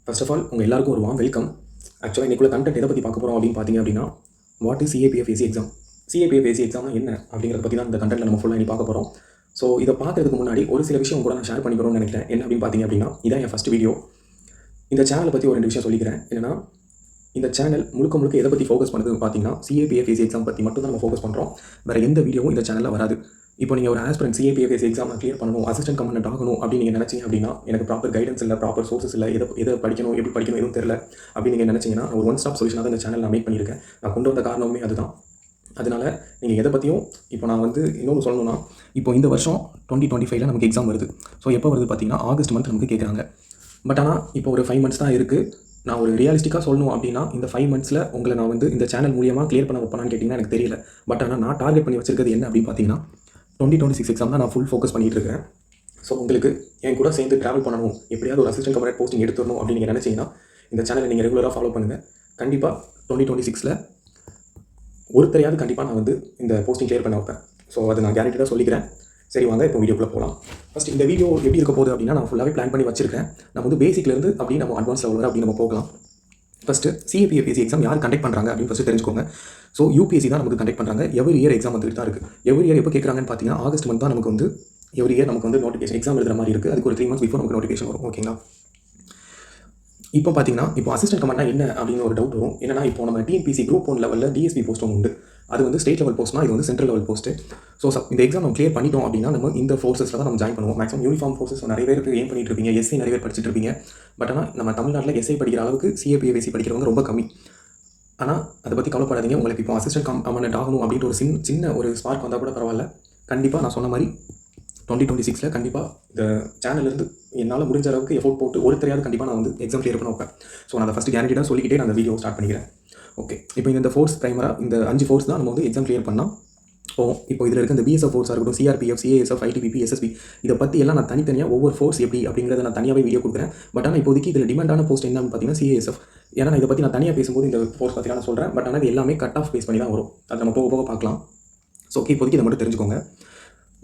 First of all உங்கள் எல்லாருக்கும் ஒரு வார்ம் வெல்கம். ஆக்சுவலாக இன்றைக்குள்ள கண்டென்ட் எதை பற்றி பார்க்க போகிறோம் அப்படின்னு பார்த்தீங்க அப்படின்னா, what is CAPF exam. CAPF எக்ஸாம்னா என்ன அப்படிங்கிறத பற்றி தான் இந்த கண்டென்ட்டில் நம்ம ஃபுல்லாக பார்க்க போகிறோம். ஸோ இதை பார்க்கறதுக்கு முன்னாடி ஒரு சில விஷயம் கூட நான் ஷேர் பண்ணிக்கிறோம்னு நினைக்கிறேன். என்ன அப்படின்னு பார்த்தீங்க அப்படின்னா, இதான் என் ஃபஸ்ட் வீடியோ. இந்த சேனலை பற்றி ஒரு 2 விஷயம் சொல்லிக்கிறேன். என்னன்னா, இந்த சேனல் முழுக்க முழுக்க எதை பற்றி ஃபோக்கஸ் பண்ணுறதுன்னு பார்த்தீங்கன்னா, சிஏபிஎஃப் எக்ஸாம் பற்றி மட்டும் தான் நம்ம ஃபோக்கஸ் பண்ணுறோம். வேறு எந்த வீடியோவும் இந்த சேனலில் வராது. இப்போ நீங்கள் ஒரு ஆஸ்பிரண்ட் சிஏபிஎஃப் எக்ஸாமை கிளியர் பண்ணணும், அசிஸ்டன்ட் கமாண்டன்ட் ஆகணும் அப்படின்னு நீங்கள் நினச்சிங்க அப்படின்னா, எனக்கு ப்ராப்பர் கைடன்ஸ் இல்லை, ப்ராப்பர் சோர்சஸ் இல்லை, எதை படிக்கணும், எப்படி படிக்கணும் எதுவும் தெரியல அப்படின்னு நீங்கள் நினச்சிங்கன்னா, ஒரு ஒன் ஸ்டாப் சொல்யூஷனாக தான் இந்த சேனல் நான் மேக் பண்ணியிருக்கேன். நான் கொண்டு வந்த காரணமே அதுதான். அதனால் நீங்கள் எதை பற்றியும் இப்போ நான் இன்னொன்று சொல்லணும்னா, இப்போ இந்த வருஷம் 2025 நமக்கு எக்ஸாம் வருது. ஸோ எப்போ வருது பார்த்தீங்கன்னா, ஆகஸ்ட் மந்த் நமக்கு கேட்குறாங்க. பட் ஆனால் இப்போ ஒரு 5 மந்த்ஸ் தான் இருக்குது. நான் ஒரு ரியாலிஸ்டிக்காக சொல்லணும் அப்படின்னா, இந்த 5 மந்த்ஸில் உங்களை நான் இந்த சேனல் மூலியமாக கிளியர் பண்ண வைப்பேனான்னு கேட்டிங்கன்னா எனக்கு தெரியல. பட் ஆனால் நான் டார்கெட் பண்ணி வச்சிருக்கிறது என்ன அப்படின்னு பார்த்தீங்கன்னா, 2026 எக்ஸாம் தான் நான் ஃபுல் ஃபோக்கஸ் பண்ணிகிட்டு இருக்கிறேன். ஸோ உங்களுக்கு என் கூட சேர்ந்து ட்ராவல் பண்ணணும், எப்படியாவது ஒரு அசிஸ்டன்ட் கமாண்டன்ட் போஸ்டிங் எடுத்துடணும் அப்படின்னு நீங்கள் நினச்சிங்கன்னா, இந்த சேனலை நீங்கள் ரெகுலராக ஃபாலோ பண்ணுங்கள். கண்டிப்பாக 2026 ஒருத்தரையாவது கண்டிப்பாக நான் இந்த போஸ்டிங் கிளியர் பண்ண வைப்பேன். ஸோ அதை நான் கேரண்டியாக சொல்லிக்கிறேன். சரி வாங்க இப்போ வீடியோக்குள்ளே போகலாம். ஃபஸ்ட் இந்த வீடியோ எப்படி இருக்க போகுது அப்படின்னா, நான் ஃபுல்லாகவே பிளான் பண்ணி வச்சிருக்கேன். நம்ம பேசிக்லேருந்து அப்படி நம்ம அட்வான்ஸ் லெவல் வரை அப்படி நம்ம போகலாம். ஃபஸ்ட்டு சிஏபிஎஃப் எக்ஸாம் யார் கண்டக்ட் பண்ணுறாங்க அப்படின்னு ஃபஸ்ட்டு தெரிஞ்சுக்கோங்க. ஸோ யூபிஎஸ்சி தான் நமக்கு கண்டக்ட் பண்ணுறாங்க. எவ்ரி இயர் எக்ஸாம் வந்துட்டு தான் இருக்குது. எவ்ரி இயர் எப்போ கேட்குறாங்கன்னு பார்த்தீங்கன்னா, ஆகஸ்ட் மந்த் தான் நமக்கு எவ்ரி இயர் நமக்கு நோட்டிஃபிகேஷன் எக்ஸாம் எழுதுற மாதிரி இருக்குது. அதுக்கு ஒரு 3 months பிஃபோர் நமக்கு நோட்டிஃபிகேஷன் வரும். ஓகேங்களா? இப்போ பார்த்தீங்கன்னா, இப்போ அசிஸ்டன்ட் கமாண்டன்ட் என்ன அப்படின்னு ஒரு டவுட் வரும். என்னன்னா, இப்போ நம்ம டிஎன்பிசி குரூப் 1 லெவலில் டிஎஸ்பி போஸ்ட் ஒன்று உண்டு. அது ஸ்டேட் லெவல் போஸ்ட்னா, இது சென்ட்ரல் லெவல் போஸ்ட்டு. ஸோ இந்த எக்ஸாம் நம்ம கிளியர் பண்ணிட்டோம் அப்படின்னா, நம்ம இந்த ஃபோர்ஸஸில் தான் நம்ம ஜாயின் பண்ணுவோம். மேக்ஸிமம் யூனிஃபார்ம் ஃபோர்ஸஸ் நிறைய பேருக்கு ஏம் பண்ணிட்டு இருப்பீங்க. எஸ்சி நிறைய பேர் படிச்சுட்டு இருப்பீங்க. பட் ஆனால் நம்ம தமிழ்நாட்டில் எஸ்ஐ படிக்கிற அளவுக்கு சிஏபிஎஃப்சி படிக்கிறவங்க ரொம்ப கம்மி. ஆனால் அதை பற்றி கவலைப்படாதீங்க. உங்களுக்கு இப்போ அசிஸ்டன்ட் கமாண்டன்ட் ஆகணும் அப்படின்ட்டு ஒரு சின்ன ஒரு ஸ்பார்க் வந்தால் கூட பரவாயில்ல. கண்டிப்பாக நான் சொன்ன மாதிரி 2026 கண்டிப்பாக இந்த சேனல்லேருந்து என்னால் முடிஞ்ச அளவுக்கு எஃபோர்ட் போட்டு ஒருத்தரையாவது கண்டிப்பாக நான் எக்ஸாம் கிளியர் பண்ண வைப்பேன். ஸோ நான் அதை ஃபஸ்ட்டு கேரண்டியாக சொல்லிக்கிட்டே நான் அந்த வீடியோ ஸ்டார்ட் பண்ணிக்கிறேன். ஓகே, இப்போ இந்த ஃபோர்ஸ் ப்ரைமராக இந்த 5 ஃபோர்ஸ் தான் நம்ம எக்ஸாம் கிளியர் பண்ணால் போகும். இப்போ இதில் இருக்க இந்த பிஎஸ்எஃப் ஃபோர்ஸாக இருக்கட்டும், சிஆர்பிஎஃப், சிஏஎஸ்எஃப், ஐடிபிபி, எஸ்எஸ்பி, இதை பற்றி எல்லாம் நான் தனித்தனியாக ஒவ்வொரு ஃபோர்ஸ் எப்படி அப்படிங்கிறத நான் தனியாகவே வீடியோ கொடுக்குறேன். பட் ஆனால் இப்போதைக்கு இதில் டிமாண்டான போஸ்ட் என்னன்னு பார்த்தீங்கன்னா சிஏஎஸ்எஃப். ஏன்னா நான் இதை பற்றி நான் தனியாக பேசும்போது இந்த ஃபோர்ஸ் பற்றி நான் சொல்கிறேன். பட் ஆனால் இது எல்லாமே கட் ஆஃப் பேஸ் பண்ணி தான் வரும். அதை நம்ம போக போக பார்க்கலாம். ஸோ ஓகே, இப்போதைக்கு இதை மட்டும் தெரிஞ்சுக்கோங்க.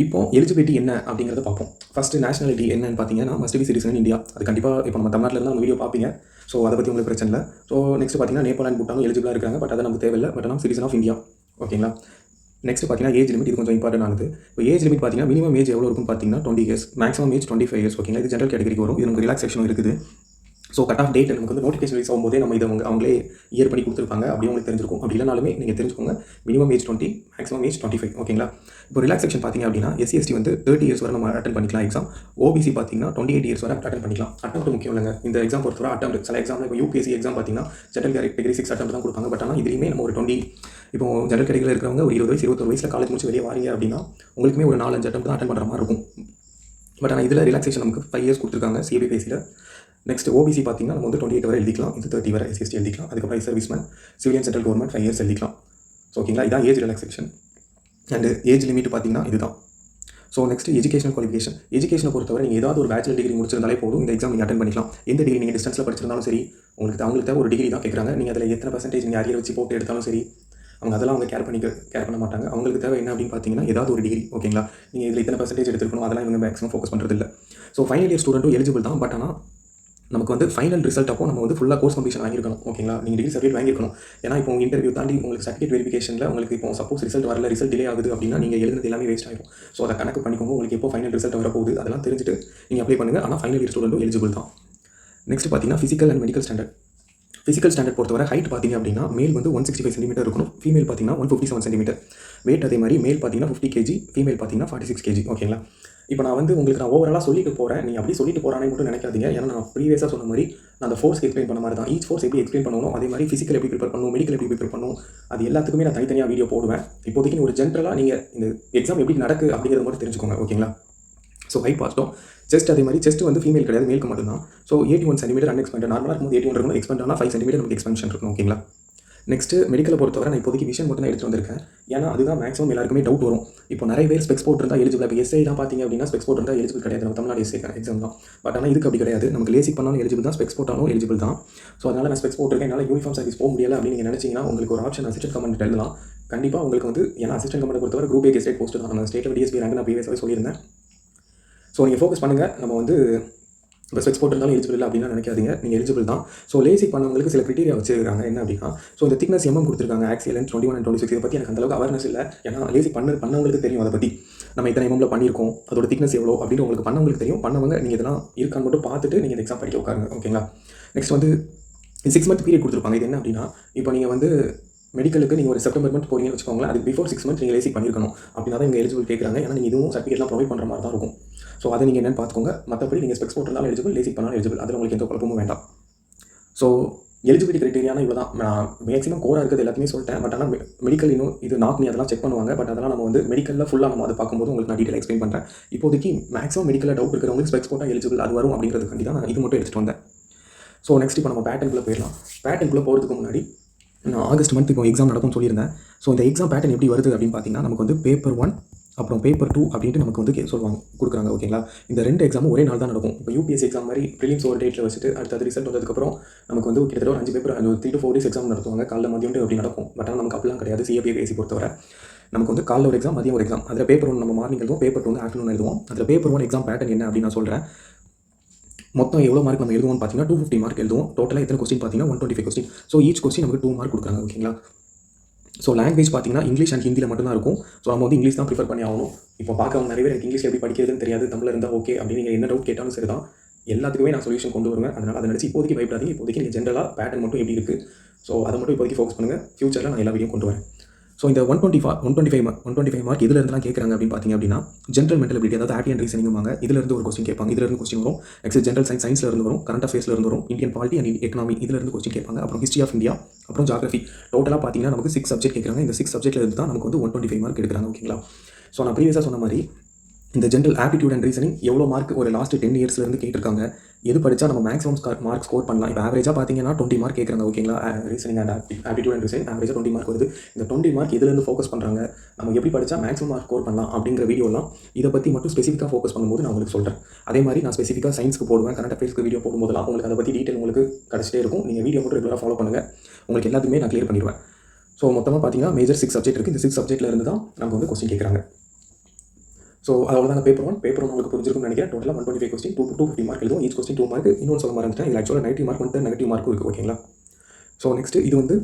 இப்போ எலிஜிபிலிட்டி என்ன அப்படிங்கிறத பார்ப்போம். ஃபஸ்ட்டு நேஷனாலிட்டி என்னன்னு பார்த்தீங்கன்னா, மஸ்ட் பி சிட்டிசன் இந்தியா. அது கண்டிப்பாக இப்போ நம்ம தமிழ்நாட்டில் இருந்தால் நம்ம வீடியோ பார்ப்பீங்க. ஸோ அதை பற்றி உங்களுக்கு பிரச்சனை இல்லை. ஸோ நெக்ஸ்ட் பார்த்தீங்கன்னா, நேபாள் அண்ட் பூட்டானும் எலிஜிபிளாக இருக்காங்க. பட் அதை நமக்கு தேவையில்லை. பட் ஆனால் சிட்டிசன் ஆஃப் இந்தியா. ஓகேங்களா? நெக்ஸ்ட் பார்த்தீங்கன்னா, ஏஜ் லிமிட். இது கொஞ்சம் இம்பார்ட்டன் ஆகுது. இப்போ ஏஜ் லிமிட் பார்த்தீங்கன்னா, மினிமம் ஏஜ் எவ்வளோ இருக்குன்னு பார்த்தீங்கன்னா 20 years, மேக்ஸிமம் ஏஜ் 25 years. ஓகேங்களா? இது ஜென்ரல் கேட்டகரிக்கு வரும். இது நமக்கு ரிலாக்ஸேஷனும் இருக்குது. ஸோ கட் ஆஃப் டேட் நமக்கு நோட்டிஃபிகேஷன் ரிலீஸ் ஆகும்போதே நம்ம இதை அவங்களே இயர் பண்ணி கொடுத்துருப்பாங்க. அப்படியே உங்களுக்கு தெரிஞ்சிருக்கும். அப்படி இல்லைனாலுமே நீங்கள் தெரிஞ்சுக்கோங்க. Minimum age 20, maximum age 25. ஓகேங்களா? இப்போ ரிலாக்ஸேஷன் பார்த்தீங்க அப்படின்னா, எஸ்சி/எஸ்டி 30 years வரை நம்ம அட்டன் பண்ணிக்கலாம் எக்ஸாம். ஓபிசி பார்த்தீங்கன்னா 28 years வரை அட்டன் பண்ணிக்கலாம். அட்டெம்ப்ட் முக்கியம் இல்லைங்க. இந்த எக்ஸாம் பொறுத்தவரை அட்டெம்ப்ட். சில எக்ஸாம் இப்போ யூபிஎஸ்சி எக்ஸாம் பார்த்தீங்கன்னா ஜென்ரல் கேட்டகரி 6 அட்டெம்ப்ட் தான் கொடுப்பாங்க. பட் ஆனால் இதுலேயுமே நம்ம ஒரு 20, இப்போ ஜென்ரல் கேட்டகரியில் இருக்கிறவங்க ஒரு 20 வயசு 21 வயசில் காலேஜ் முடிச்சு வெளியே வாரீங்க அப்படின்னா உங்களுக்குமே ஒரு 4-5 அட்டெம்ப்ட் தான் அட்டன் பண்ணுற மாதிரி இருக்கும். பட் ஆனால் இதில் ரிலாக்ஸேஷன் நமக்கு 5 years கொடுத்துருக்காங்க சிஏபிஎஃப்சியில். நெக்ஸ்ட் ஓபிசி பார்த்தீங்கன்னா நம்ம 28 வரை எழுதிக்கலாம். இது 30 வரை எஸ்சி/எஸ்டி எழுதிக்கலாம். அதுக்கப்புறம் serviceman, civilian, central government 5 years எழுதிக்கலாம். ஸோ ஓகேங்களா? இதான் age relaxation. And age limit பார்த்தீங்கன்னா இதுதான். So next educational qualification. எஜுகேஷனை பொறுத்தவரை நீங்கள் ஏதாவது ஒரு பேச்சுலர் டிகிரி முடிச்சிருந்தாலே போதும், இந்த எக்ஸாம் நீங்கள் அட்டன் பண்ணிக்கலாம். எந்த டிகிரி நீங்கள் டிஸ்டன்ஸில் படிச்சிருந்தாலும் சரி, அவங்களுக்கு ஒரு டிகிரி தான் கேட்குறாங்க. நீங்கள் அதில் எத்தனை பர்சன்டேஜ் நீங்கள் அரியர் வச்சு போட்டு எடுத்தாலும் சரி, அதெல்லாம் கேர் பண்ண மாட்டாங்க. அவங்களுக்கு தேவை என்ன அப்படின்னு பார்த்தீங்கன்னா, ஏதாவது ஒரு டிகிரி. ஓகேங்களா? நீங்கள் இதில் இத்தனை பர்சன்டேஜ் எடுத்துக்கணும், அதெல்லாம் இவங்க மேக்ஸிமம் ஃபோக்கஸ் பண்ணுறது இல்லை. ஸோ ஃபைனல் இயர் ஸ்டூடெண்ட்டும் எலிஜிபிள் தான். பட் ஆனால் நமக்கு ஃபைனல் ரிசல்ட் அப்போ நம்ம ஃபுல்லாக கோர்ஸ் கம்ப்ளீஷன் வாங்கியிருக்கணும். ஓகேங்களா? நீங்கள் டிகிரி சர்டிஃபிகேட் வாங்கியிருக்கணும். ஏன்னா இப்போ உங்கள் இன்டர்வியூ தாண்டி உங்களுக்கு சர்டிஃபிகேட் வெரிஃபிகேஷனில் உங்களுக்கு இப்போ சப்போஸ் ரிசல்ட் வரல, ரிசல்ட் டிலே ஆகுது அப்படின்னா நீங்கள் எழுதுறது எல்லாமே வேஸ்ட் ஆகிடும். ஸோ அதை கணக்கு பண்ணிக்கோங்க. உங்களுக்கு எப்போ ஃபைனல் ரிசல்ட் வரப்போகுது அதெல்லாம் தெரிஞ்சுட்டு நீங்கள் அப்ளை பண்ணுங்கள். ஆனால் ஃபைனல் இயர் ஸ்டூடெண்ட்டும் எலிஜிபிள் தான். நெக்ஸ்ட் பார்த்தீங்கன்னா, physical and medical standard. Physical standard பொறுத்தவரை ஹைட் பார்த்தீங்க அப்படின்னா, மேல் 165 cm இருக்கணும். ஃபீமேல் பார்த்தீங்கன்னா 157 cm. வெயிட் அதே மாதிரி மேல் பார்த்தீங்கன்னா 50 kg, ஃபீமேல் பார்த்தீங்கன்னா 46 kg. ஓகேங்களா? இப்போ நான் உங்களுக்கு நான் ஓவராலாக சொல்லிட்டு போகிறேன். நீங்கள் அப்படி சொல்லிட்டு போகிறானே மட்டும் நினைக்காதீங்க. ஏன்னா நான் ப்ரீவியஸாக சொன்ன மாதிரி நான் அந்த ஃபோர்ஸ் எக்ஸ்பிளைன் பண்ண மாதிரி தான். ஈச் ஃபோர்ஸ் எப்படி எக்ஸ்பிளைன் பண்ணணும், அதே மாதிரி ஃபிசிக்கல் எப்படி ப்ரிப்பேர் பண்ணணும், மெடிக்கல் எப்படி ப்ரிப்பேர் பண்ணணும், அது எல்லாத்துக்குமே நான் தனித்தனியாக வீடியோ போடுவேன். இப்போதைக்கு ஒரு ஜென்ரலாக நீங்கள் இந்த எக்ஸாம் எப்படி நடக்கு அப்படிங்கிறது மட்டும் தெரிஞ்சுக்கோங்க. ஓகேங்களா? ஸோ ஹைட் பார்த்துட்டோம். செஸ்ட் அதே மாதிரி செஸ்ட் ஃபீமேல் கிடையாது, மேலுக்கு மட்டும்தான். So 81 cm அன்எக்ஸ்பெண்டட். நார்மலாக இருக்கும்போது 81 இருக்கணும். எக்ஸ்பெண்ட் ஆனால் 5 cm நமக்கு எக்ஸ்பென்ஷன் இருக்கும். ஓகேங்களா? நெக்ஸ்ட் மெடிக்கலை பொறுத்தவரை நான் இப்போதைக்கு விஷன் மட்டும் தான் எடுத்து வந்திருக்கேன். ஏன்னா அதுதான் மேக்ஸிமம் எல்லாருக்குமே டவுட் வரும். இப்போ நிறைய பேர் ஸ்பெக்ஸ் போட்டிருந்தால் எலிஜிபிள். இப்போ எஸ்ஐ தான் பார்த்தீங்க அப்படின்னா ஸ்பெக்ஸ் போட்டிருந்தால் எலிஜிபிள் கிடையாது. நம்ம தமிழ்நாடு எஸ்ஐ எக்ஸாம் தான். பட் ஆனால் இதுக்கு அப்படி கிடையாது. நமக்கு லேசிக் பண்ணாலும் எலிஜிபிள் தான், ஸ்பெக்ஸ் போட்டாலும் எலிஜிபிள் தான். ஸோ அதனால் நான் ஸ்பெக்ஸ் போட்டிருக்கேன். என்னால் யூனிஃபார்ம் சர்வீஸ் போக முடியல அப்படின்னு நீங்கள் நினச்சிங்கன்னா உங்களுக்கு ஒரு ஆப்ஷன் அசிஸ்டன்ட் கமாண்டன்ட் எழுதலாம். கண்டிப்பாக உங்களுக்கு ஏன்னா அசிஸ்டன்ட் கமாண்டன்ட் பொறுத்தவரை குரூப் ஏ ஸ்டேட் போஸ்ட் தான். நம்ம ஸ்டேட்டில் டிஎஸ்பி ரேங்க் நான் ப்ரீவியஸாகவே சொல்லியிருந்தேன். ஸோ நீங்கள் ஃபோக்கஸ் பண்ணுங்கள். நம்ம இப்போ ஸ்பெக்ஸ் போட்டிருந்தாலும் எலிஜிபிள் இல்லை அப்படின்னு நினைக்காதீங்க, நீங்கள் எலிஜிபிள் தான். ஸோ லேசிக் பண்ணவங்களுக்கு சில கிரிட்டீரியா வச்சிருக்காங்க. என்ன அப்படின்னா, ஸோ இந்த திக்னஸ் கொடுத்துருக்காங்க, ஆக்சியல் லென்த் 21 and 26. இதை பற்றி எனக்கு அந்தளவுக்கு அவேர்னஸ் இல்லை. ஏன்னா லேசிக் பண்ணவங்களுக்கு தெரியும் அதை பற்றி, நம்ம இத்தனை எம்எம்ல பண்ணியிருக்கோம், அதோட திக்னஸ் எவ்வளோ அப்படின்னு உங்களுக்கு பண்ணவங்களுக்கு தெரியும். பண்ணவங்க நீங்கள் இதெல்லாம் இருக்கான்னு மட்டும் பார்த்துட்டு நீங்கள் இந்த எக்ஸாம் படிக்க உட்காருங்க, ஓகேங்களா. நெக்ஸ்ட் வந்து 6 month பீரியட் கொடுத்துருப்பாங்க. இது என்ன அப்படின்னா, இப்போ நீங்கள் வந்து மெடிக்கலுக்கு நீங்கள் ஒரு செப்டம்பர் மந்த் போகிறீங்கன்னு வச்சுக்கோங்களேன், அதுக்கு பிஃபோர் 6 months நீங்கள் லேசிக் பண்ணியிருக்கணும். அப்படின்னா தான் இங்கே எலிஜிபிள் கேட்குறாங்க. ஏன்னா நீங்கள் இதுவும் சர்டிஃபிகேட்லாம் ப்ரொவைட் பண்ணுற மாதிரி தான் இருக்கும். ஸோ அதை நீங்கள் என்னென்னு பார்த்துக்கோங்க. மற்றபடி நீங்கள் ஸ்பெக்ஸ் போட்டிருந்தாலும் எலிஜிபிள், லேசிக் பண்ணாலும் எலிஜிபிள், அதில் உங்களுக்கு எந்த குழப்பமும் வேண்டாம். ஸோ எலிஜிபிலிட்டி கிரைட்டீரியானா இவ்வளோ தான். நான் மேக்ஸிமம் கோராக இருக்கிறது எல்லாத்தையுமே சொல்லிட்டேன். பட் ஆனால் மெடிக்கல் இன்னும் இது நாக்னி அதெல்லாம் செக் பண்ணுவாங்க. பட் அதெல்லாம் நம்ம வந்து மெடிக்கலில் ஃபுல்லாக நம்ம அதை பார்க்கும்போது உங்களுக்கு நான் டீட்டெயில் எக்ஸ்பிளைன் பண்ணுறேன். இப்போதைக்கு மேக்ஸிமம் மெடிக்கலில் டவுட் இருக்கிறவங்களுக்கு ஸ்பெக்ஸ் போட்டால் எலிஜிபிள் அது வரும் அப்படிங்கிறதுக்காண்டி தான் நான் இது மட்டும் எடுத்துகிட்டு வந்தேன். ஸோ நெக்ஸ்ட் இப்போ நம்ம பேட்டர்னுக்குள்ளே போயிடலாம். பேட்டர்னுக்குள்ளே போகிறதுக்கு முன்னாடி நான் ஆகஸ்ட் மந்த் இப்போ எக்ஸாம் நடக்கும்னு சொல்லியிருந்தேன். ஸோ இந்த எக்ஸாம் பேட்டர்ன் எப்படி வருது அப்படின்னு பார்த்தீங்கன்னா, நமக்கு வந்து பேப்பர் 1 அப்புறம் பேப்பர் 2 அப்படின்ட்டு நமக்கு வந்து சொல்லுவாங்க, கொடுக்குறாங்க, ஓகேங்களா. இந்த 2 எக்ஸாமும் ஒரே நாள் தான் நடக்கும். இப்போ யூபிஎஸ்சி எக்ஸாம் மாதிரி ப்ரிலிம்ஸ் ஒரு டேட்டில் வச்சுட்டு அடுத்த ரிசல்ட் வந்ததுக்கப்புறம் நமக்கு வந்து கிட்டத்தட்ட ஒரு 5 பேப்பர், ஒரு 3 to 4 days எக்ஸாம் நடத்துவாங்க. காலைல மதியம் அப்படி நடக்கும். பட் ஆனால் நமக்கு அப்படிலாம் கிடையாது. சிஏபிஎஃப்ஏசி பொறுத்தவரை நமக்கு வந்து காலைல ஒரு எக்ஸாம், மதியம் ஒரு எக்ஸாம். அதில் பேப்பர் 1 நம்ம மார்னிங் எழுதுவோம், பேப்பர் 2 வந்து ஆஃப்டர்நூன் எழுதுவோம். அதில் பேப்பர் 1 எக்ஸாம் பேட்டர்ன் என்ன அப்படின்னு நான் சொல்கிறேன். மொத்தம் எவ்வளோ மார்க் நம்ம எழுதுவோம்னு பார்த்தீங்கன்னா 250 மார்க் எழுதுவோம். டோட்டலாக எத்தனை கொஸ்டின் பார்த்தீங்கன்னா 125 கொஸ்டின். ஸோ ஈச் கொஸ்டின் நமக்கு 2 மார்க் கொடுக்குறாங்க, ஓகேங்களா. ஸோ லாங்குவேஜ் பார்த்தீங்கன்னா இங்கிலீஷ் அண்ட் ஹிந்தியில் மட்டும் தான் இருக்கும். ஸோ நம்ம வந்து இங்கிலீஷ் தான் ப்ரிஃபர் பண்ணி ஆகணும். இப்போ பார்க்கவங்க நிறைய பேர் எனக்கு இங்கிலீஷ் எப்படி படிக்கிறதுன்னு தெரியாது, தமிழில் இருந்தால் ஓகே அப்படின்னு நீங்கள் என்ன டவுட் கேட்டாலும் சரி தான், எல்லாத்துக்குமே நான் சொல்யூஷன் கொண்டு வருவேன். அதனால் அதை நினச்சி இப்போதைக்கு பயப்படாதீங்க. இப்போதைக்கு நீங்கள் ஜென்ரலாக பேட்டர்ன் மட்டும் எப்படி இருக்குது, ஸோ அதை மட்டும் இப்போதைக்கு ஃபோக்கஸ் பண்ணுங்கள். ஃபியூச்சரில் நான் எல்லா வீடியோ கொண்டு வரேன். ஸோ இந்த 125 மார்க் இதில் இருந்துலாம் கேட்குறாங்க அப்படின்னு பார்த்தீங்க அப்படின்னா, ஜென்ரல் மென்டல் எபிலிட்டி, அதாவது ஆப்டி அண்ட் ரீசனிங் வாங்க. இதிலிருந்து ஒரு கொஸ்டின் கேட்பாங்க, இதிலிருந்து கொஸ்டின் வரும். நெக்ஸ்ட் ஜென்ரல் சயின்ஸில் இருந்து வரும், கரண்ட் அஃபேர்ஸில் இருந்து வரும், இந்தியன் பாலிட்டி அண்ட் எக்கனாமி இதிலிருந்து கொஸ்டின் கேட்பாங்க. அப்புறம் ஹிஸ்ட்ரி ஆஃப் இந்தியா, அப்புறம் ஜியோகிராஃபி. டோட்டலாக பார்த்தீங்கன்னா நமக்கு 6 சப்ஜெக்ட் கேட்குறாங்க. இந்த 6 சப்ஜெக்ட்டில் இருந்து தான் நமக்கு வந்து 125 மார்க் எடுக்கிறாங்க, ஓகேங்களா. ஸோ நான் ப்ரீவியஸாக சொன்ன மாதிரி இந்த ஜென்ரல் ஆப்டிடியூட் அண்ட் ரீசனிங் எவ்வளோ மார்க் ஒரு லாஸ்ட் 10 இயர்ஸ்லேருந்து கேட்டிருக்காங்க, எது படித்தா நம்ம மேக்ஸிமம் மார்க் ஸ்கோர் பண்ணலாம். இப்போ ஆவரேஜாக பார்த்தீங்கன்னா 20 மார்க் கேட்குறாங்க, ஓகேங்களா. Reasoning and aptitude and reasoning ஆவரேஜாக 20 மார்க் வருது. இந்த 20 மார்க் எதுலேருந்து ஃபோக்கஸ் பண்ணுறாங்க, நம்ம எப்படி படித்தா மேக்ஸிமம் மார்க் ஸ்கோர் பண்ணலாம் அப்படிங்கிற வீடியோலாம் இதை பற்றி மட்டும் ஸ்பெசிஃபிக்காக ஃபோக்கஸ் பண்ணும்போது நான் உங்களுக்கு சொல்கிறேன். அதே மாதிரி நான் ஸ்பெசிஃபிக்காக சயின்ஸ்க்கு போடுவேன், கரண்ட் அஃபேர்ஸ்க்கு வீடியோ போடும்போதெல்லாம் உங்களுக்கு அதை பற்றி டீட்டெயில் உங்களுக்கு கிடச்சிட்டே இருக்கும். நீங்கள் வீடியோ மட்டும் ரெகுலராக ஃபாலோ பண்ணுங்கள், உங்களுக்கு எல்லாத்துக்குமே நான் கிளியர் பண்ணிடுவேன். ஸோ மொத்தமாக பார்த்தீங்கன்னா மேஜர் 6 சப்ஜெக்ட் இருக்குது. இந்த 6 சப்ஜெக்ட்டில் இருந்து தான் நமக்கு வந்து கொஸ்டின் கேட்குறாங்க. ஸோ அவ்வளோதான் பேப்பர் 1 உங்களுக்கு புரிஞ்சிருக்கும்னு நினைக்கிறேன். டோட்டலாக 125 கொஸ்டின், 250 மார்க் எழுதுவோம். Each question 2 mark. இன்னொன்று சொல்ல மறந்துட்டேன், இது ஆக்சுவலாக நெகட்டிவ் மார்க் வந்து நெகட்டிவ் மார்க்கும் இருக்குது, ஓகேங்களா. ஸோ நெக்ஸ்ட் இது வந்து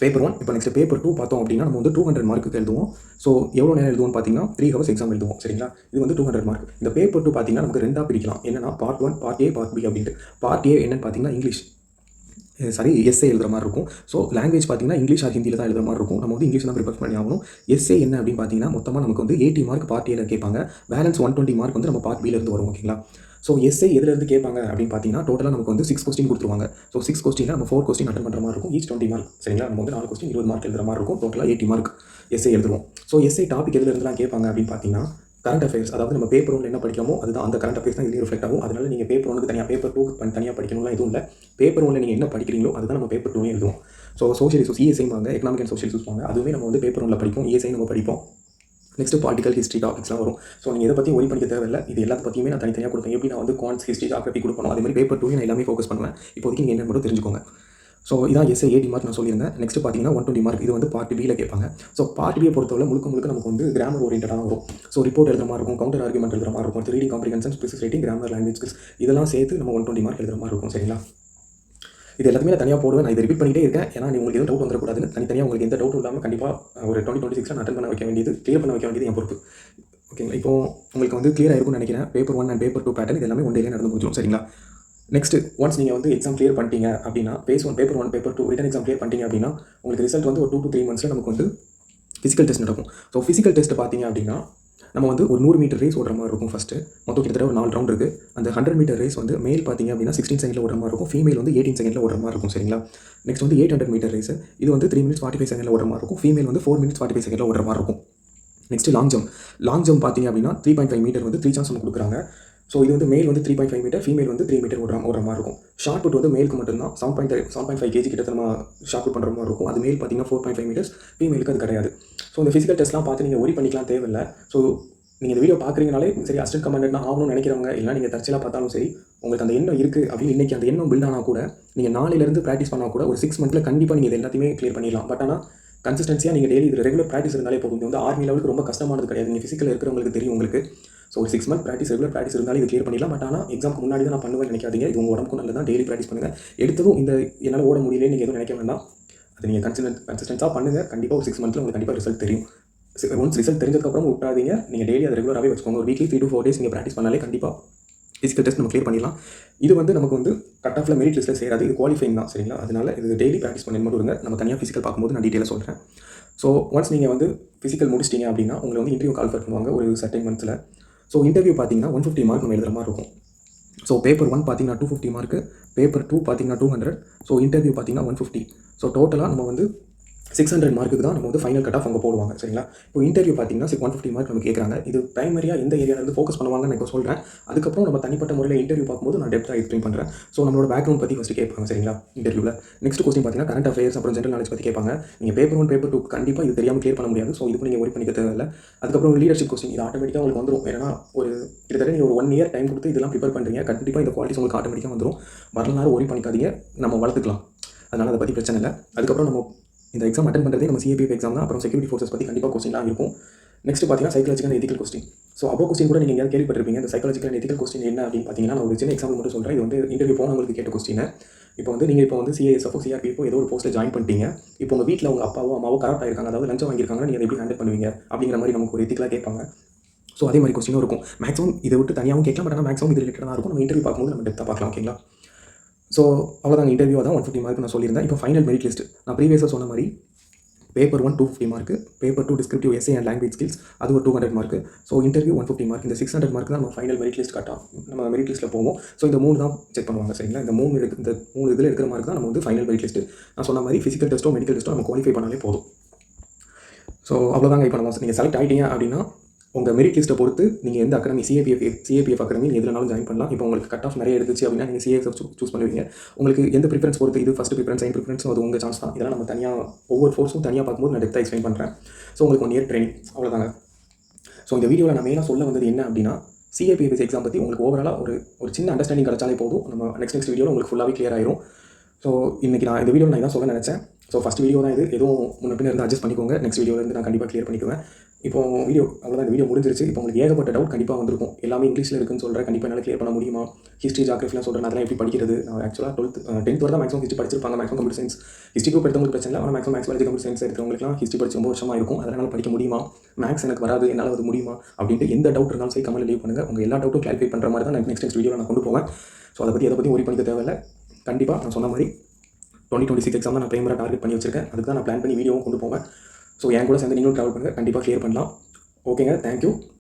பேப்பர் 1. இப்போ நெக்ஸ்ட் பேப்பர் 2 பார்த்தோம் அப்படின்னா நம்ம வந்து 200 மார்க்குக்கு எழுதுவோம். ஸோ எவ்வளோ நேரம் எழுதுவோம்னு பார்த்தீங்கன்னா 3 hours எக்ஸாம் எழுதுவோம், சரிங்களா. இது வந்து 200 மார்க். இந்த பேப்பர் 2 பார்த்தீங்கன்னா நமக்கு 2ஆக பிரிக்கலாம். என்னன்னா part 1, part A, part B அப்படின்ட்டு. பார்ட் A என்னன்னு பார்த்தீங்கன்னா இங்கிலீஷ், எஸ்ஏ எழுதுற மாதிரி இருக்கும். ஸோ லாங்குவேஜ் பார்த்தீங்கன்னா இங்கிலீஷ் ஆர் ஹிந்தியில் தான் எழுதுற மாதிரி இருக்கும். நம்ம வந்து இங்கிலீஷ் தான் ப்ரிப்பேர் பண்ணி ஆகணும். எஸ்ஏ என்ன அப்படின்னு பார்த்தீங்கன்னா மொத்தமாக நமக்கு வந்து 80 மார்க் பார்ட் ஏல கேட்பாங்க. பேலன்ஸ் 120 மார்க் வந்து நம்ம பார்ட் பிலேருந்து வரும், ஓகேங்களா. ஸோ எஸ்ஏ எதுலேருந்து கேட்பாங்க அப்படின்னு பார்த்தீங்கன்னா டோட்டலாக நமக்கு வந்து 6 கொஸ்டின் கொடுத்துருவாங்க. ஸோ 6 கொஸ்டினில் நம்ம 4 கொஸ்டின் அட்டன் பண்ணுற மாதிரி இருக்கும். ஈச் 20 மார்க், சரிங்களா. நம்ம வந்து 4 கொஸ்டின் 20 மார்க் எழுதுற மாதிரி இருக்கும். டோட்டலாக 80 மார்க் எஸ்ஏ எழுதுவோம். ஸோ எஸ்ஏ டாபிக் எதுலேருந்துலாம் கேட்பாங்க அப்படின்னு பார்த்தீங்கன்னா கரண்ட் அஃபேர்ஸ், அதாவது நம்ம பேப்பர் 1 என்ன படிக்கிறோமோ அதுதான் அந்த கரண்ட் அஃபேர்ஸ் தான் இதுலேயும் ரிஃப்ளெக்ட் ஆகும். அதனால நீங்கள் பேப்பர் 1க்கு தனியாக, பேப்பர் 2க்கு தனியாக படிக்கணும்லாம் எதுவும் இல்லை. பேப்பர் 1 நீங்கள் என்ன படிக்கிறீங்களோ அதுதான் நம்ம பேப்பர் 2 எழுதுவோம். ஸோ சோஷியல் இஷ்யூஸ், இஎஸ்ஐ வாங்க, எக்கனாமிக் அண்ட் சோஷியல் இஷ்யூஸ் வாங்க, அதுவுமே நம்ம வந்து பேப்பர் 1 படிப்போம். இஎஸ்ஐ நம்ம படிப்போம். நெக்ஸ்ட் பாலிட்டிக்கல் ஹிஸ்ட்ரி டாபிக்ஸ்லாம் வரும். ஸோ நீங்கள் இதை பற்றி ஒரி பண்ணிக்க தேவையில்லை. இது எல்லாத்த பற்றியுமே நான் தனித்தனியாக கொடுப்பேன். எப்படி நான் வந்து குவான்ஸ், ஹிஸ்ட்ரி, ஜியோகிராஃபி கொடுப்பேன், அதே மாதிரி பேப்பர் 2 நான் எல்லாமே ஃபோக்கஸ் பண்ணுவேன். இப்போதைக்கு நீங்கள் என்ன மட்டும் தெரிஞ்சுக்கோங்க. ஸோ இதான் எஸ்ஏ 80 மார்க் நான் சொல்லியிருந்தேன். நெக்ஸ்ட் பார்த்தீங்கன்னா 120 மார்க். இது வந்து பார்ட் பியில் கேட்பாங்க. ஸோ பார்ட் பியை பொறுத்தவரை முழுக்க நமக்கு வந்து கிராமர் ஓரியன்டாக வரும். ஸோ ரிப்போர்ட் எழுதுற மாதிரி இருக்கும், கவுண்டர் ஆர்குமெண்ட் எழுதுற மாதிரி இருக்கும், reading comprehension, specific writing, grammar, language skills இதெல்லாம் சேர்த்து நம்ம 120 மார்க் எழுதுற மாதிரி இருக்கும், சரிங்களா. இது எல்லாத்தையுமே நான் தனியாக போடுவேன். நான் இதை ரிப்பீட் பண்ணிகிட்டே இருக்கேன். ஏன்னா உங்களுக்கு எதுவும் டவுட் வந்துடக்கூடாதுன்னு தனித்தனியாக உங்களுக்கு எந்த டவுட்டும் இல்லாமல் கண்டிப்பாக ஒரு 2026 நான் அட்டன் பண்ண வைக்க வேண்டியது, கிளியர் பண்ண வைக்க வேண்டியது என் பொறுப்பு, ஓகேங்களா. இப்போ உங்களுக்கு வந்து கிளியராக இருக்கும்னு நினைக்கிறேன். பேப்பர் 1 அண்ட் பேப்பர் 2 பேட்டர்ன் இது எல்லாமே ஒன் டேலே நடந்து முடிஞ்சிடும், சரிங்களா. நெக்ஸ்ட் ஒன்ஸ் நீங்கள் வந்து எக்ஸாம் கிளியர் பண்ணிட்டீங்க அப்படின்னா paper 1 paper 2 written exam clear பண்ணிட்டீங்க அப்படின்னா உங்களுக்கு ரிசல்ட் வந்து ஒரு 2 to 3 months நமக்கு வந்து ஃபிசிக்கல் டெஸ்ட் நடக்கும். ஸோ ஃபிசிக்கல் டெஸ்ட் பார்த்தீங்க அப்படின்னா நம்ம வந்து ஒரு 100 மீட்டர் ரேஸ் ஓடுற மாதிரி இருக்கும். ஃபஸ்ட்டு மொத்தம் கிட்டத்தட்ட ஒரு 4 ரவுண்ட் இருக்குது. அந்த 100 மீட்டர் ரேஸ் வந்து மேல் பார்த்தீங்க அப்படின்னா 16 செகண்டில் ஓடுற மாதிரி இருக்கும், ஃபீமேல் வந்து 18 செகண்டில் ஓடுற மாதிரி இருக்கும், சரிங்களா. நெக்ஸ்ட் வந்து 800 மீட்டர் ரேஸ், இது வந்து 3 minutes 45 செகண்டில் ஓடுற மாதிரி இருக்கும், ஃபீமேல் வந்து 4 minutes 45 செகண்டில் ஓடுற மாதிரி இருக்கும். நெக்ஸ்ட் லாங் ஜம்ப் பார்த்தீங்க அப்படின்னா 3.5 மீட்டர் வந்து 3 சான்ஸ் நம்ம கொடுக்குறாங்க. ஸோ இது வந்து மேல் வந்து 3.5 மீட்டர், ஃபீமேல் வந்து 3 மீட்டர் ஓடுற மாதிரி இருக்கும். ஷார்ட் புட் வந்து மேலுக்கு மட்டும்தான் 7.5 kg கிட்ட நம்ம ஷார்ட் புட் பண்ணுற மாதிரி இருக்கும். அது மேல் பார்த்தீங்கன்னா 4.5 மீட்டர்ஸ், ஃபீமேலுக்கு அது கிடையாது. ஸோ இந்த ஃபிசிக்கல் டெஸ்ட்லாம் பார்த்து நீங்கள் ஒரி பண்ணிக்கலாம் தேவையில்லை. ஸோ நீங்கள் இந்த வீடியோ பார்க்குறீங்கனாலே சரி அசிஸ்டன்ட் கமாண்டன்ட் ஆகணும்னு நினைக்கிறவங்க, இல்லை நீங்கள் தற்செயலாக பார்த்தாலும் சரி, உங்களுக்கு அந்த எண்ணம் இருக்குது அப்படின்னு இன்றைக்கி அந்த எண்ணம் பில்ட் ஆனால் கூட நீங்கள் நாளையிலேருந்து ப்ராக்டிஸ் பண்ணால் கூட ஒரு 6 months கண்டிப்பாக நீங்கள் இது எல்லாத்தையுமே கிளியர் பண்ணிடலாம். பட் ஆனால் கன்சிஸ்டன்சியாக நீங்கள் டெய்லி இது ரெகுலர் ப்ராக்டிஸ் இருந்தாலே போதும். இது வந்து ஆர்மி லெவலுக்கு ரொம்ப கஷ்டமானது கிடையாது. நீங்கள் ஃபிசிக்கல் இருக்கிறவங்களுக்கு தெரியும் உங்களுக்கு. ஸோ ஒரு 6 மந்த் ப்ராக்டிஸ் ரெகுலர் ப்ராக்டிஸ் இருந்தாலும் இது கிளியர் பண்ணிடலாம். பட் ஆனால் எக்ஸாமுக்கு முன்னாடி தான் நான் பண்ணுவேன்னு நினைக்காதீங்க. இது உங்கள் உடம்புக்கும் நல்லது தான். டெய்லி ப்ராக்டிஸ் பண்ணுங்கள். எடுத்ததும் இந்த என்னால் ஓட முடியல நீங்கள் எதுவும் நினைக்க வேண்டாம். அது நீங்கள் கன்சிஸ்டன்ஸாக பண்ணுங்கள். கண்டிப்பாக ஒரு 6 மந்த்தில் உங்களுக்கு கண்டிப்பாக ரிசல்ட் தெரியும். ஒன்ஸ் ரிசல்ட் தெரிஞ்சதுக்கப்புறம் விட்டாதீங்க. நீங்கள் டெய்லி அதை ரெகுலராகவே வச்சுக்கோங்க. ஒரு வீக்லி 3 to 4 days நீங்கள் ப்ராக்டிஸ் பண்ணாலே கண்டிப்பாக ஃபிசிக்கல் டெஸ்ட் நம்ம கிளியர் பண்ணிடலாம். இது வந்து நமக்கு வந்து கட் ஆஃபில் மெரிட் லிஸ்ட்டில் சேராது. இது குவாலிஃபைங் தான், சரிங்களா? அதனால் இது டெய்லி ப்ராக்டிஸ் பண்ணி மட்டும் இருங்க. நம்ம தனியாக ஃபிசிக்கல் பார்க்கும்போது நான் டீட்டெயிலாக சொல்கிறேன். ஸோ ஒன்ஸ் நீங்கள் வந்து ஃபிசிக்கல் முடிச்சிட்டிங்க அப்படின்னா உங்களை வந்து இன்டர்வியூ கால் பண்ணுவாங்க ஒரு சர்டைன் மந்த்ஸில். ஸோ இன்டர்வியூ பார்த்தீங்கன்னா 150 மார்க் நம்ம எழுதுகிற மாதிரி இருக்கும். ஸோ பேப்பர் 1 பார்த்தீங்கன்னா 250 மார்க்கு, பேப்பர் 2 பார்த்தீங்கன்னா 200. ஸோ இன்டர்வியூ பார்த்தீங்கன்னா 150. ஸோ டோட்டலாக நம்ம வந்து 600 மார்க்குக்கு தான் நம்ம வந்து ஃபைனல் கட் ஆஃப் அவங்க போடுவாங்க, சரிங்களா? இப்போ இன்டர்வியூ பார்த்தீங்கன்னா 150 மார்க் நம்ம கேட்குறாங்க. இது பிரைமரியாக எந்த ஏரியாவிலேருந்து ஃபோக்கஸ் பண்ணுவாங்கன்னு நான் இப்போ சொல்கிறேன். அதுக்கப்புறம் நம்ம தனிப்பட்ட முறையில் இன்டர்வியூ பார்க்கும்போது நான் டெப்த்தாக எக்ஸ்பிளைன் பண்ணுறேன். ஸோ நம்மளோட பேக்ரவுண்ட் பற்றி ஃபஸ்ட்டு கேட்பாங்க, சரிங்களா? இன்டர்வியூவில் நெக்ஸ்ட் கொஸ்டின் பார்த்தீங்கன்னா கரண்ட் அஃபேர்ஸ் அப்புறம் ஜென்ரல் நாலேஜ் பற்றி கேட்பாங்க. நீங்கள் பேப்பர் 1 பேப்பர் 2 கண்டிப்பாக இது தெரியாமல் கிளியர் பண்ண முடியாது. ஸோ இதுக்கு நீங்கள் ஒரி பண்ணிக்க தேவையில்லை. அதுக்கப்புறம் லீடர்ஷிப் கொஸ்டின் இது ஆட்டோமேட்டிக்காக உங்களுக்கு வந்துடும். ஏன்னா ஒரு கிட்டத்தட்ட நீங்கள் ஒரு 1 இயர் டைம் கொடுத்து இதெல்லாம் ப்ரிப்பேர் பண்ணுறீங்க. கண்டிப்பாக இந்த குவாலிட்டிஸ் உங்களுக்கு ஆட்டோமேட்டிக்காக வந்துடும். வரலாறு ஒரி பண்ணிக்காதீங்க, நம்ம வளர்த்துக்கலாம். அதனால் அதை பற்றி பிரச்சனை இல்லை. அதுக்கப்புறம் நம்ம இந்த எக்ஸாம் அட்டன் பண்ணுறதே நம்ம சிஏபிஎஃப் எக்ஸாம் தான். அப்புறம் செக்யூரிட்டி ஃபோர்ஸஸ் பற்றி கண்டிப்பாக கொஸ்டின்லாம் இருக்கும். நெக்ஸ்ட் பார்த்தீங்கன்னா psychological and ethical question. So அப்போ கொஸ்டின் கூட நீங்கள் எங்கேயாவது கேள்விப்பட்டிருப்பீங்க. இந்த சைக்காலஜிக்கல் அண்ட் எத்திக்கல் கொஸ்டின் என்ன அப்படின்னு பார்த்தீங்கன்னா நான் ஒரு சின்ன எக்ஸாம்பிள் மட்டும் சொல்கிறேன். இது வந்து இன்டர்வியூ போனவங்களுக்கு கேட்ட கொஸ்டின். இப்போ வந்து நீங்கள் இப்போ வந்து சிஏஎஸ்எஃபோ சிஆர்பிஎஃபோ ஏதோ ஒரு போஸ்ட்டில் ஜாயின் பண்ணிட்டீங்க. இப்போ உங்கள் வீட்டில் உங்கள் அப்பாவோ அம்மாவோ கரெக்ட் ஆயிருக்காங்க, அதாவது லஞ்சம் வாங்கியிருக்காங்க, நீங்கள் எப்படி ஹேண்டில் பண்ணுவீங்க அப்படிங்கிற மாதிரி நமக்கு ஒரு எத்திக்கலாக கேட்பாங்க. ஸோ அதே மாதிரி கொஸ்டினும் இருக்கும். மேக்ஸிமம் இதை விட்டு தனியாகவும் கேட்கலாம். பட் ஆனால் மேக்ஸிமம் இது ரிலேட்டடாக இருக்கும். நம்ம இன்டர்வியூ பார்க்கும்போது நம்ம டெப்த்தாக பார்க்கலாம், ஓகேங்களா? ஸோ அவ்வளோதான், இன்டர்வியூ தான் 150 மார்க் நான் சொல்லியிருந்தேன். இப்போ ஃபைனல் மெரிட் லிஸ்ட் நான் ப்ரீவியஸாக சொன்ன மாதிரி paper 1 250 mark, paper 2 descriptive essay and language skills அது ஒரு 200 மார்க்கு. So interview 150 mark. இந்த 600 மார்க் தான் நம்ம final merit list cut off நம்ம மெரிட் லிஸ்ட்டில் போவோம். ஸோ இந்த 3 தான் செக் பண்ணுவாங்க, சரிங்களா? இந்த 3 இதில் இருக்கிற மார்க் தான் நம்ம வந்து ஃபைனல் மெரிட் லிஸ்ட்டு. நான் சொன்ன மாதிரி ஃபிசிக்கல் டெஸ்ட்டோ மெடிக்கல் டெஸ்ட்டோ நம்ம குவாலிஃபை பண்ணாலே போதும். ஸோ அவ்வளோதாங்க. இப்போ நம்ம நீங்கள் செலக்ட் ஆகிட்டீங்க அப்படின்னா உங்கள் மெரிட் லிஸ்ட்டை பொறுத்து நீங்கள் எந்த அகாடமி சிஏபிஎஃப் அகாடமி எதுனாலும் ஜாயின் பண்ணலாம். இப்போ உங்களுக்கு கட் ஆஃப் நிறைய எடுத்துச்சு அப்படின்னா நீங்கள் சிஏஎஃப் சூஸ் பண்ணுவீங்க. உங்களுக்கு எந்த ப்ரிஃபரன்ஸ் பொறுத்து, இது ஃபஸ்ட் ப்ரிஃபரன்ஸ் செகண்ட் ப்ரிஃபரன்ஸ், அது உங்கள் சான்ஸ் தான். இதெல்லாம் நம்ம தனியாக ஒவ்வொரு ஃபோர்ஸும் தனியாக பார்க்கும்போது நான் டெப்த்தாக எக்ஸ்பிளைன் பண்ணுறேன். ஸோ உங்களுக்கு 1 இயர் ட்ரைனிங், அவ்வளோதாங்க. ஸோ இந்த வீடியோவில் நான் மெயினாக சொல்ல வந்தது என்ன அப்படின்னா சிஏபிஎஃப் எக்ஸாம் பற்றி உங்களுக்கு ஓவராலாக ஒரு சின்ன அண்டர்ஸ்டாண்டிங் கிடச்சாலே போதும். நம்ம நெக்ஸ்ட் வீடியோவில் உங்களுக்கு ஃபுல்லாகவே கிளியர் ஆயிரும். ஸோ இன்றைக்கி இந்த வீடியோ நான் இதான் சொல்ல நினச்சேன். ஸோ ஃபஸ்ட் வீடியோ தான் இது. எதுவும் முன்ன பின்ன இருந்து அட்ஜஸ்ட் பண்ணிக்கோங்க. நெக்ஸ்ட் வீடியோலேருந்து நான் கண்டிப்பாக கிளியர் பண்ணிக்குவேன். இப்போ வீடியோ அவ்வளோதான், இந்த வீடியோ முடிஞ்சிருச்சு. இப்போ உங்களுக்கு ஏகப்பட்ட டவுட் கண்டிப்பாக வந்திருக்கும். எல்லாமே இங்கிலீஷில் இருக்குன்னு சொல்கிறேன், கண்டிப்பாக என்னால் கிளியர் பண்ண முடியுமா? ஹிஸ்ட்ரி ஜாகிரஃபிலாம் சொல்கிறேன், அதெல்லாம் எப்படி படிக்கிறது? நான் ஆக்சுவலாக 10th வரை தான் மேக்ஸிமம் ஹிஸ்ட்ரி படிச்சிருப்பாங்க. Maximum computer science history group எடுத்தவங்களுக்கு பிரச்சனை இல்லை. ஆனால் மேக்ஸிமம் மேக்ஸ் கம்ப்யூட்டர் சயின்ஸ் எடுத்தவங்களுக்குலாம் ஹிஸ்ட்ரி படிச்சு ரொம்ப வருஷமாக இருக்கும். அதனால் படிக்க முடியுமா? மேக்ஸ் எனக்கு வராது, என்னால் அது முடியுமா அப்படின்ட்டு எந்த டவுட் இருந்தாலும் சரி கமெண்ட்டில் லீவ் பண்ணுங்கள். உங்கள் எல்லா டவுட்டும் கிளாரிஃபை பண்ணுற மாதிரி தான் நான் நெக்ஸ்ட் வீடியோவில் நான் கொண்டு போவேன். ஸோ அதை பற்றி ஒரி பண்ணிக்க தேவையில்லை. கண்டிப்பாக நான் சொன்ன மாதிரி 2026 எக்ஸாம் தான் நான் ப்ரைமராக டார்கெட் பண்ணி வச்சிருக்கேன். அதுக்கு தான் நான் பிளான் பண்ணி வீடியோவும் கொண்டு போவேன். ஸோ என் கூட சேர்ந்து நீங்களும் ட்ராவல் பண்ணுங்கள், கண்டிப்பாக கிளியர் பண்ணலாம். ஓகேங்க, தேங்க்யூ.